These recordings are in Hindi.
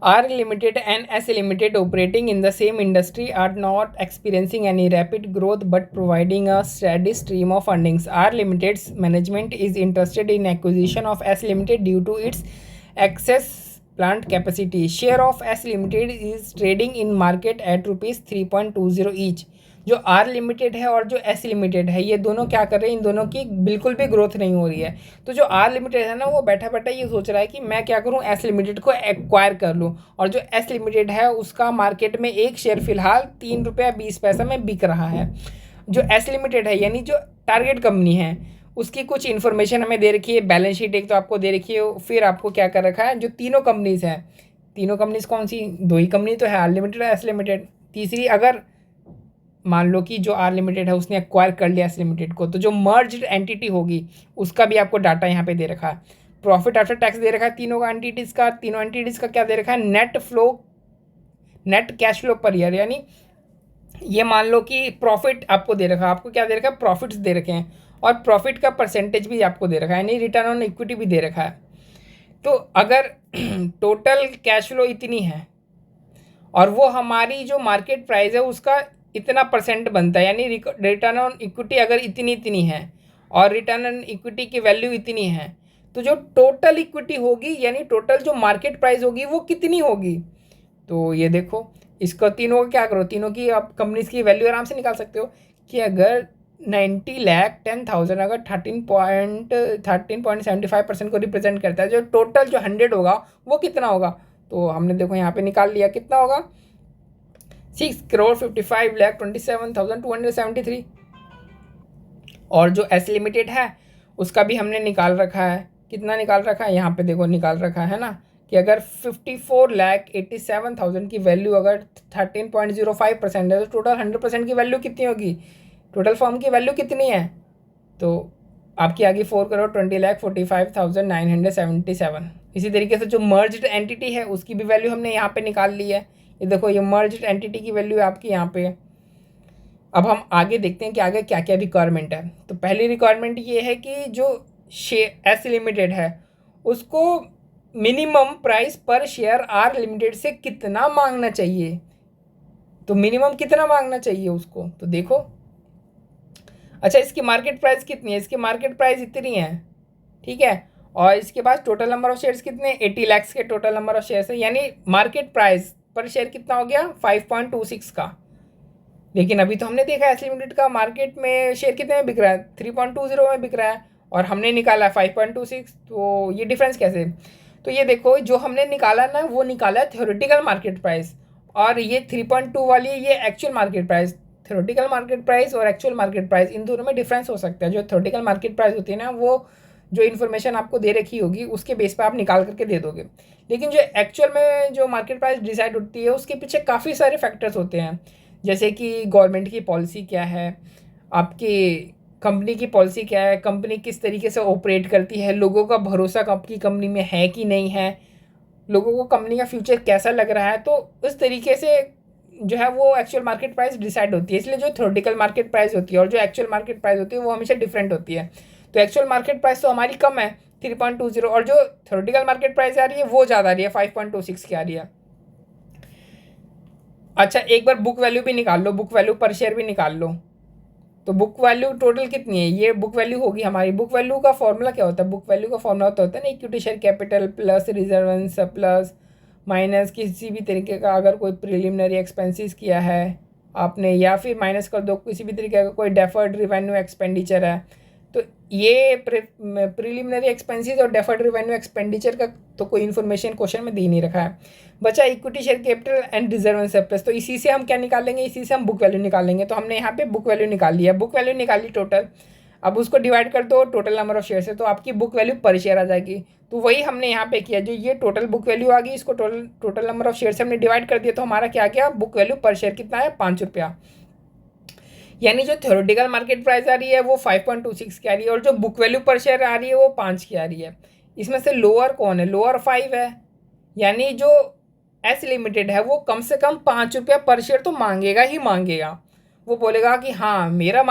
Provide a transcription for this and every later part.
R Limited and S Limited operating in the same industry are not experiencing any rapid growth but providing a steady stream of earnings. R Limited's management is interested in acquisition of S Limited due to its excess plant capacity. Share of S Limited is trading in market at rupees 3.20 each. जो आर लिमिटेड है और जो एस लिमिटेड है ये दोनों क्या कर रहे हैं, इन दोनों की बिल्कुल भी ग्रोथ नहीं हो रही है। तो जो आर लिमिटेड है ना वो बैठा बैठा ये सोच रहा है कि मैं क्या करूं, एस लिमिटेड को एक्वायर कर लूं। और जो एस लिमिटेड है उसका मार्केट में एक शेयर फिलहाल 3 रुपया 20 पैसा में बिक रहा है। जो एस लिमिटेड है यानी जो टारगेट कंपनी है उसकी कुछ इन्फॉर्मेशन हमें दे रखी है, बैलेंस शीट एक तो आपको दे रखी है, फिर आपको क्या कर रखा है, जो तीनों कंपनीज हैं, तीनों कंपनीज कौन सी, दो ही कंपनी तो है, आर लिमिटेड और एस लिमिटेड। तीसरी अगर मान लो कि जो आर लिमिटेड है उसने एक्वायर कर लिया एस लिमिटेड को, तो जो मर्ज्ड एंटिटी होगी उसका भी आपको डाटा यहाँ पे दे रखा है। प्रॉफिट आफ्टर टैक्स दे रखा है तीनों का एंटिटीज़ का, तीनों एंटिटीज़ का क्या दे रखा है, net cash flow per year, यानी ये मान लो कि प्रॉफिट आपको दे रखा है, आपको क्या दे रखा है, प्रॉफिट्स दे रखे हैं, और प्रॉफिट का परसेंटेज भी आपको दे रखा है, यानी रिटर्न ऑन इक्विटी भी दे रखा है। तो अगर टोटल कैश फ्लो इतनी है और वो हमारी जो मार्केट प्राइस है उसका इतना परसेंट बनता है, यानी रिटर्न ऑन इक्विटी अगर इतनी इतनी है और रिटर्न ऑन इक्विटी की वैल्यू इतनी है, तो जो टोटल इक्विटी होगी यानी टोटल जो मार्केट प्राइस होगी वो कितनी होगी। तो ये देखो इसको तीनों का क्या करो, तीनों की आप कंपनीज की वैल्यू आराम से निकाल सकते हो कि अगर 90,10,000 अगर 13.75% को रिप्रेजेंट करता है, जो टोटल जो 100 होगा वो कितना होगा। तो हमने देखो यहाँ पे निकाल लिया, कितना होगा, 6,55,27,273। और जो एस लिमिटेड है उसका भी हमने निकाल रखा है, कितना निकाल रखा है, यहाँ पे देखो निकाल रखा है ना, कि अगर 54,87,000 की वैल्यू अगर 13.05% है तो टोटल 100% की वैल्यू कितनी होगी, टोटल फॉर्म की वैल्यू कितनी है, तो आपकी आगे 4,20,45,977। इसी तरीके से जो मर्ज्ड एंटिटी है उसकी भी वैल्यू हमने यहाँ पे निकाल ली है। ये देखो ये मर्ज्ड एंटिटी की वैल्यू है आपकी यहाँ पे। अब हम आगे देखते हैं कि आगे क्या क्या रिक्वायरमेंट है। तो पहली रिक्वायरमेंट ये है कि जो एस लिमिटेड है उसको मिनिमम प्राइस पर शेयर आर लिमिटेड से कितना मांगना चाहिए, तो मिनिमम कितना मांगना चाहिए उसको, तो देखो अच्छा इसकी मार्केट प्राइस कितनी है, इसकी मार्केट प्राइस इतनी है, ठीक है, और इसके पास टोटल नंबर ऑफ शेयर्स कितने, 80 लाख के टोटल नंबर ऑफ शेयर्स है, यानी मार्केट प्राइस पर शेयर कितना हो गया, 5.26 का। लेकिन अभी तो हमने देखा एस लिमिटेड का मार्केट में शेयर कितने में बिक रहा है, 3.20 में बिक रहा है, और हमने निकाला 5.26, तो ये डिफरेंस कैसे। तो ये देखो जो हमने निकाला ना वो निकाला है थ्योरेटिकल मार्केट प्राइस, और ये 3.2 वाली ये actual market price. Theoretical market price और एक्चुअल मार्केट प्राइस इन दोनों में डिफरेंस हो सकता है। जो थ्योरेटिकल मार्केट प्राइस होती है ना वो जो इन्फॉर्मेशन आपको दे रखी होगी उसके बेस पर आप निकाल करके दे दोगे, लेकिन जो एक्चुअल में जो मार्केट प्राइस डिसाइड होती है उसके पीछे काफ़ी सारे फैक्टर्स होते हैं, जैसे कि गवर्नमेंट की पॉलिसी क्या है, आपकी कंपनी की पॉलिसी क्या है, कंपनी किस तरीके से ऑपरेट करती है, लोगों का भरोसा आपकी कंपनी में है कि नहीं है, लोगों को कंपनी का फ्यूचर कैसा लग रहा है, तो उस तरीके से जो है वो एक्चुअल मार्केट प्राइस डिसाइड होती है। इसलिए जो थ्योरेटिकल मार्केट प्राइस होती है और जो एक्चुअल मार्केट प्राइस होती है वो हमेशा डिफरेंट होती है। तो एक्चुअल मार्केट प्राइस तो हमारी कम है 3.20, और जो थ्योरेटिकल मार्केट प्राइस आ रही है वो ज़्यादा आ रही है, 5.26 की आ रही है। अच्छा एक बार बुक वैल्यू भी निकाल लो, बुक वैल्यू पर शेयर भी निकाल लो, तो बुक वैल्यू टोटल कितनी है, ये बुक वैल्यू होगी हमारी। बुक वैल्यू का फॉर्मूला क्या होता है, बुक वैल्यू का फॉर्मूला होता है ना equity share capital plus reserve surplus minus किसी भी तरीके का अगर कोई प्रिलिमिनरी एक्सपेंसेस किया है आपने, या फिर माइनस कर दो किसी भी तरीके का कोई डेफर्ड रिवेन्यू एक्सपेंडिचर है, तो ये प्रिलिमिनरी एक्सपेंसेस और डेफर्ड रिवेन्यू एक्सपेंडिचर का तो कोई इन्फॉर्मेशन क्वेश्चन में दे नहीं रखा है। बचा equity share capital and reserve surplus, तो इसी से हम क्या निकालेंगे, इसी से हम बुक वैल्यू निकालेंगे। तो हमने यहाँ पे बुक वैल्यू निकाल लिया, बुक वैल्यू निकाली टोटल, अब उसको डिवाइड कर दो टोटल नंबर ऑफ शेयर से, तो आपकी बुक वैल्यू पर शेयर आ जाएगी। तो वही हमने यहाँ पे किया, जो ये टोटल बुक वैल्यू आ गई इसको टोटल नंबर ऑफ शेयर से हमने डिवाइड कर दिया, तो हमारा क्या गया, बुक वैल्यू पर शेयर कितना है, 5 रुपया। यानी जो थ्योरेटिकल मार्केट प्राइस आ रही है वो 5.26 की आ रही है, और जो बुक वैल्यू पर शेयर आ रही है वो 5 की आ रही है। इसमें से लोअर कौन है, लोअर 5 है, यानी जो एस लिमिटेड है वो कम से कम 5 रुपया पर शेयर तो मांगेगा ही मांगेगा। वो बोलेगा कि हाँ मेरा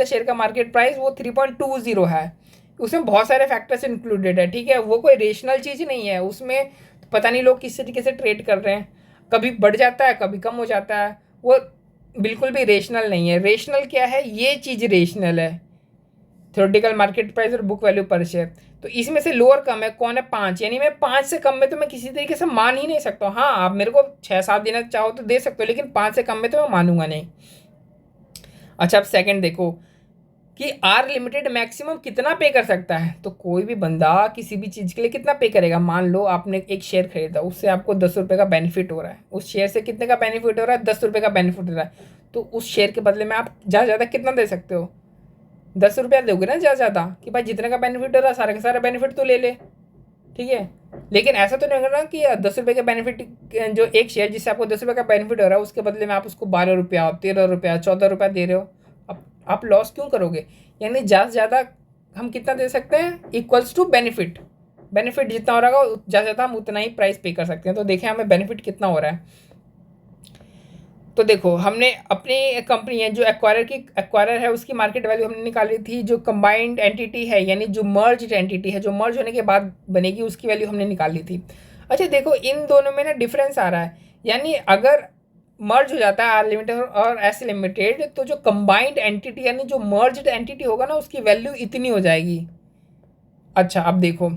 शेयर का मार्केट प्राइस वो 3.20 है, उसमें बहुत सारे फैक्टर्स इंक्लूडेड है, ठीक है, वो कोई रेशनल चीज़ नहीं है, उसमें पता नहीं लोग किस तरीके से ट्रेड कर रहे हैं, कभी बढ़ जाता है कभी कम हो जाता है, वो बिल्कुल भी रेशनल नहीं है। रेशनल क्या है, ये चीज़ रेशनल है, थ्योरेटिकल मार्केट प्राइस और बुक वैल्यू पर शेयर। तो इसमें से लोअर कम है कौन है, 5, यानी मैं 5 से कम में तो मैं किसी तरीके से मान ही नहीं सकता हूँ। हाँ आप मेरे को 6-7 देना चाहो तो दे सकते हो, लेकिन 5 से कम में तो मैं मानूंगा नहीं। अच्छा अब सेकंड देखो कि आर लिमिटेड मैक्सिमम कितना पे कर सकता है। तो कोई भी बंदा किसी भी चीज़ के लिए कितना पे करेगा। मान लो आपने एक शेयर खरीदा, उससे आपको 10 रुपये का बेनिफिट हो रहा है, उस शेयर से कितने का बेनिफिट हो रहा है, 10 रुपये का बेनिफिट हो रहा है। तो उस शेयर के बदले में आप ज़्यादा ज़्यादा कितना दे सकते हो, 10 रुपया दोगे ना ज़्यादा ज़्यादा, कि भाई जितने का बेनिफिट हो रहा है सारा का सारा बेनिफिट तो ले ले, ठीक है। लेकिन ऐसा तो नहीं होगा कि 10 रुपये का बेनिफिट, जो एक शेयर जिससे आपको 10 रुपये का बेनिफिट हो रहा है उसके बदले में आप उसको 12 रुपया, 13 रुपया, 14 रुपया दे रहे हो। अब आप लॉस क्यों करोगे। यानी ज़्यादा से ज़्यादा हम कितना दे सकते हैं, इक्वल्स टू बेनिफिट। बेनिफिट जितना हो रहा है ज़्यादा से ज़्यादा हम उतना ही प्राइस पे कर सकते हैं। तो देखें हमें बेनिफिट कितना हो रहा है। तो देखो हमने अपनी कंपनी है जो एक्वायरर है उसकी मार्केट वैल्यू हमने निकाली थी। जो कंबाइंड एंटिटी है यानी जो मर्ज एंटिटी है, जो मर्ज होने के बाद बनेगी, उसकी वैल्यू हमने निकाली थी। अच्छा देखो इन दोनों में ना डिफरेंस आ रहा है, यानी अगर मर्ज हो जाता है आर लिमिटेड और एस लिमिटेड, तो जो कंबाइंड एंटिटी यानी जो मर्ज्ड एंटिटी होगा ना उसकी वैल्यू इतनी हो जाएगी। अच्छा अब देखो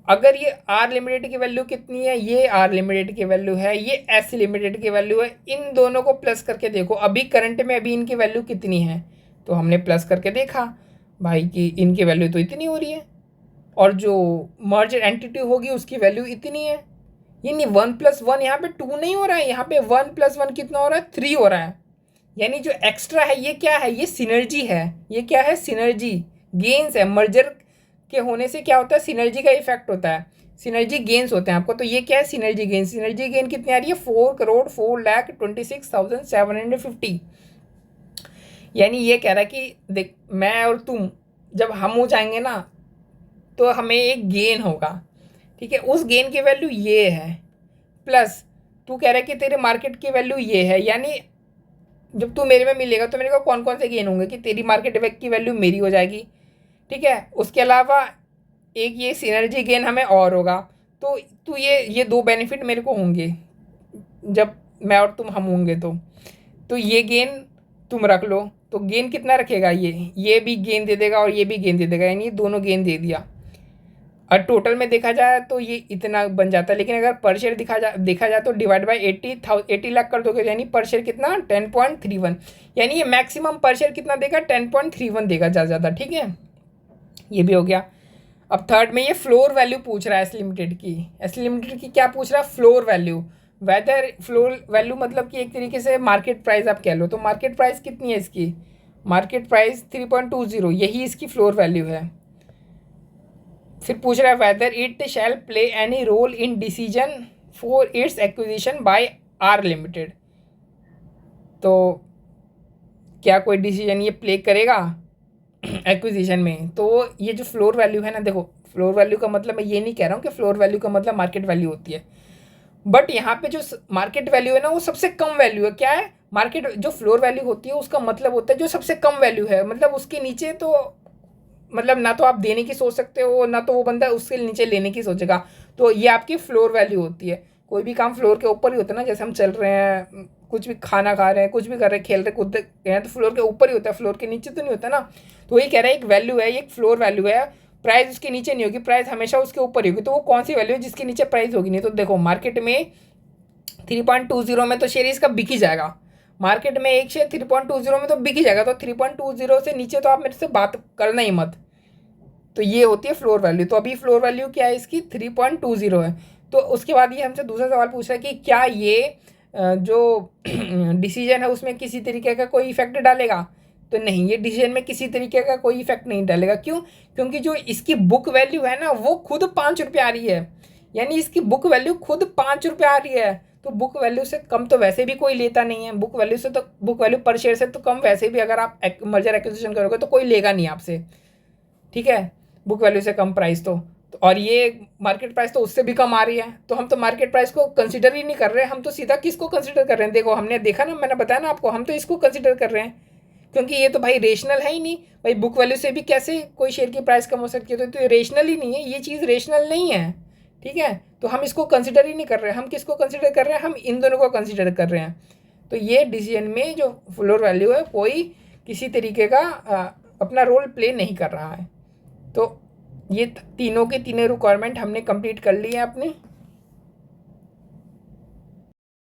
अगर ये आर लिमिटेड की वैल्यू कितनी है, ये आर लिमिटेड की वैल्यू है, ये एस लिमिटेड की वैल्यू है, इन दोनों को प्लस करके देखो अभी करंट में अभी इनकी वैल्यू कितनी है। तो हमने प्लस करके देखा भाई कि इनकी वैल्यू तो इतनी हो रही है, और जो मर्ज एंटिटी होगी उसकी वैल्यू इतनी है। यानी 1+1 यहाँ पे 2 नहीं हो रहा है, यहाँ पे 1+1 कितना हो रहा है, 3 हो रहा है। यानी जो एक्स्ट्रा है ये क्या है, ये सिनर्जी है। ये क्या है, सिनर्जी गेन्स है। मर्जर के होने से क्या होता है, सिनर्जी का इफेक्ट होता है, सिनर्जी गेन्स होते हैं आपको। तो ये क्या है, सिनर्जी गेन। सिनर्जी गेन कितनी आ रही है, 4,04,26,750। यानी ये कह रहा है कि देख मैं और तुम जब हम हो जाएंगे ना तो हमें एक गेन होगा, ठीक है। उस गेन की वैल्यू ये है, प्लस तू कह रहा है कि तेरे मार्केट की वैल्यू ये है। यानी जब तू मेरे में मिलेगा तो मेरे को कौन कौन से गेन होंगे, कि तेरी मार्केट की वैल्यू मेरी हो जाएगी, ठीक है। उसके अलावा एक ये सिनर्जी गेन हमें और होगा। तो ये 2 बेनिफिट मेरे को होंगे जब मैं और तुम हम होंगे। तो ये गेन तुम रख लो। तो गेन कितना रखेगा, ये भी गेन दे देगा और ये भी गेन दे देगा, यानी दोनों गेन दे दिया। और टोटल में देखा जाए तो ये इतना बन जाता है। लेकिन अगर पर शेयर देखा जाए तो डिवाइड बाई 80 लाख कर दोगे, यानी पर शेयर कितना 10.31। यानी ये मैक्सिमम पर शेयर कितना देगा, 10.31 देगा ज़्यादा ज़्यादा, ठीक है। ये भी हो गया। अब थर्ड में ये फ्लोर वैल्यू पूछ रहा है एस लिमिटेड की। एस लिमिटेड की क्या पूछ रहा है, floor value. Whether floor value मतलब कि एक तरीके से मार्केट प्राइस आप कह लो। तो मार्केट प्राइस कितनी है इसकी, मार्केट प्राइस 3.20, यही इसकी फ्लोर वैल्यू है। फिर पूछ रहा है whether it shall play any role in decision for its acquisition by R Limited. तो क्या कोई डिसीजन ये प्ले करेगा एक्विजिशन में। तो ये जो फ्लोर वैल्यू है ना, देखो फ्लोर वैल्यू का मतलब मैं ये नहीं कह रहा हूँ कि फ्लोर वैल्यू का मतलब मार्केट वैल्यू होती है, बट यहाँ पे जो मार्केट वैल्यू है ना वो सबसे कम वैल्यू है। क्या है, मार्केट जो फ्लोर वैल्यू होती है उसका मतलब होता है जो सबसे कम वैल्यू है, मतलब उसके नीचे तो मतलब ना तो आप देने की सोच सकते हो ना तो वो बंदा उसके नीचे लेने की सोचेगा। तो ये आपकी फ्लोर वैल्यू होती है। कोई भी काम फ्लोर के ऊपर ही होता है ना, जैसे हम चल रहे हैं, कुछ भी खाना खा रहे हैं, कुछ भी कर रहे हैं, खेल रहे कूद रहे हैं, तो फ्लोर के ऊपर ही होता है, फ्लोर के नीचे तो नहीं होता ना। तो वही कह रहा है एक वैल्यू है, एक फ्लोर वैल्यू है, प्राइस उसके नीचे नहीं होगी, प्राइस हमेशा उसके ऊपर ही होगी। तो वो कौन सी वैल्यू है जिसके नीचे प्राइस होगी नहीं। तो देखो मार्केट में 3.20 में तो शेयर इसका बिक ही जाएगा। मार्केट में एक शेयर 3.20 में तो बिक ही जाएगा। तो 3.20 से नीचे तो आप मेरे से बात करना ही मत। तो ये होती है फ्लोर वैल्यू। तो अभी फ्लोर वैल्यू क्या है इसकी, 3.20 है। तो उसके बाद ये हमसे दूसरा सवाल पूछ रहा है कि क्या ये जो डिसीजन है उसमें किसी तरीके का कोई इफेक्ट डालेगा। तो नहीं, ये डिसीजन में किसी तरीके का कोई इफेक्ट नहीं डालेगा। क्यों, क्योंकि जो इसकी बुक वैल्यू है ना वो खुद 5 रुपये आ रही है। यानी इसकी बुक वैल्यू खुद 5 रुपये आ रही है। तो बुक वैल्यू से कम तो वैसे भी कोई लेता नहीं है। बुक वैल्यू से तो, बुक वैल्यू पर शेयर से तो कम वैसे भी अगर आप मर्जर एक्विजिशन करोगे तो कोई लेगा नहीं आपसे, ठीक है, बुक वैल्यू से कम प्राइस। तो और ये मार्केट प्राइस तो उससे भी कम आ रही है। तो हम तो मार्केट प्राइस को कंसिडर ही नहीं कर रहे हैं, हम तो सीधा किसको कंसिडर कर रहे हैं। देखो हमने देखा ना, मैंने बताया ना आपको, हम तो इसको कंसिडर कर रहे हैं, क्योंकि ये तो भाई रेशनल है ही नहीं। भाई बुक वैल्यू से भी कैसे कोई शेयर की प्राइस कम हो सकती है, तो ये रेशनल ही नहीं है, ये चीज़ रेशनल नहीं है, ठीक है, तो हम इसको कंसिडर ही नहीं कर रहे हैं। हम किसको कंसिडर कर रहे हैं? हम इन दोनों को कंसिडर कर रहे हैं। तो ये डिसीजन में जो फ्लोर वैल्यू है कोई किसी तरीके का अपना रोल प्ले नहीं कर रहा है। तो ये तीनों के तीनों रिक्वायरमेंट हमने कंप्लीट कर ली है अपनी।